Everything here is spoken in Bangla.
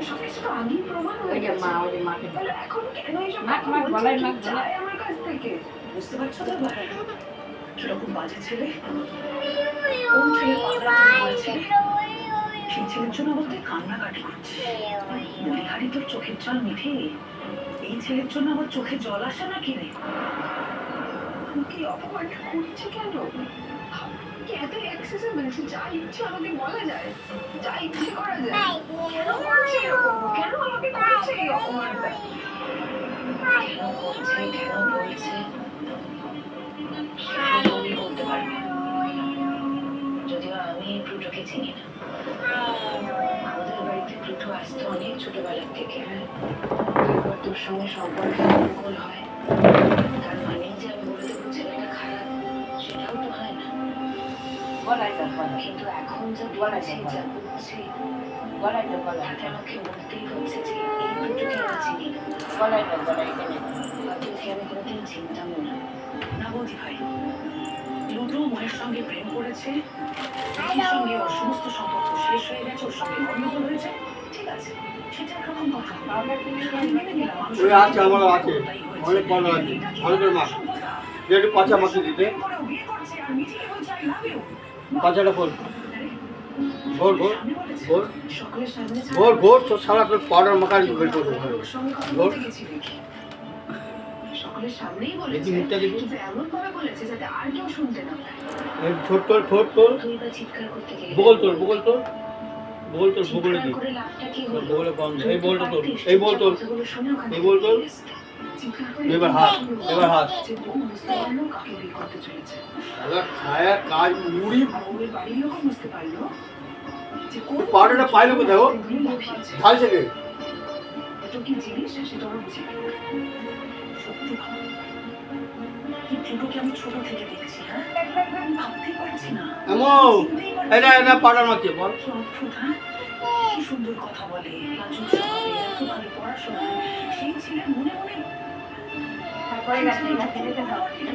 সবকিছু তো আগেই প্রমাণ হয়ে গেছে। মা ওই মাকে তাহলে এখন কেন এইসব মাক কথা মাক বলছে? বলাই কি মাক বলাই চায় আমার কাছ থেকে? বুঝতে পারছো তো এবার? কিরকম বাজে ছেলে? কোন ছেলে পাগলা তুমি বলছিলে? সেই ছেলের জন্য আবার তুই কান্নাকাটি করছিস। বিহারি তোর চোখের জল মিঠে, এই ছেলের জন্য আবার চোখে জল আসে নাকি রে? আমাকে অপমানটা করছে কেন? কি এত অ্যাক্সেসিবল যে যা ইচ্ছে আমাকে বলা যায়, যা ইচ্ছে করা যায়? কেন করছে এরকম? কেন আমাকে করছে এই অপমানটা? কেন করছে, কেন বলছে, সেটা তুমি বলতে পারবে। যদিও আমি প্লুটোকে চিনি না। আমাদের বাড়িতে প্লুটো আসতো অনেক ছোটবেলার থেকে। তারপর তোর সঙ্গে সম্পর্কে অনুকূল হয়, তার মানে যে আমি বলে দেবো ছেলেটা খারাপ, সেটাও তো হয় না। বলাই তো কিন্তু এখন যা বলেছি, যা বুঝছি, তাতে আমাকে বলতেই হচ্ছে যে এই প্লুটোকে আমি চিনি না। বলাই কেন হয়তো ওকে আমি কোনোদিন চিনতামও না। না বৌদি ভাই, প্লুটো মনের সঙ্গে প্রেম করেছে, ওর সঙ্গে ওর সমস্ত সম্পর্ক শেষ হয়ে গেছে, ওর সঙ্গে গন্ডগোল হয়েছে, ঠিক আছে, সেটা একরকম কথা। আমি মেনে নিলাম, আমি ওই আছে, আমারও আছে, অনেক বড় আছে, অনেকের মা যে একটু পাচা মাকে দিতে বিয়ে করছে আর মিঠিকে বলছে I love you। পাচাটা খোল ঘোর ঘোর ঘোর সকলের সামনে ঘোর ঘোর তোর সারা তোর পাউডার মাখা বের করবো ওর সঙ্গে কথা ঘোর বলতে গেছি নাকি? সকলের সামনেই দেখি বলেছে, মুখটা দেখি কিন্তু এমন ভাবে বলেছে যাতে আর কেউ শুনতে না পায়। এই ঠোঁট তোর ঠোঁট তোর তুই বা চিৎকার করতে গেলে বগল তোর বগল তোর বগল তোর বগলে চিৎকার দি করে লাভটা কি তোর হলো? বগলে বন্ধ তুই এই তো বলটা তোর পারতিস এই বল তোর কথাগুলো শুনে ওখান এই থেকে বল তোর বেরিয়ে আসতে। চিৎকার করে এবার হাত এবার হাত যে বউ বুঝতে পারলো কাকে বিয়ে করতে চলেছে, শালা খায়া কাজ মুড়ি আর বউয়ের বাড়ির লোকও বুঝতে পারলো যে কোন পাউডারটা পাইলো কোথায় ও ধরে লাফিয়েছে। ঢাল থেকে এটা কি জিনিস সেটা ওরা বুঝে গেল। সত্যি ভালো, এই প্লুটোকে আমি ছোট থেকে দেখছি, হ্যাঁ ভাবতেই পারছি না, এমো চিনতেই পারছি এটা না। এটা পাউডার মারছে বল কি অদ্ভুত, হ্যাঁ? কি সুন্দর কথা বলে, লাজুক স্বভাবে, এত ভালো পড়াশোনা, সেই ছেলে মনে মনে তারপরে রাত্রে রাত্রে যেতে হবে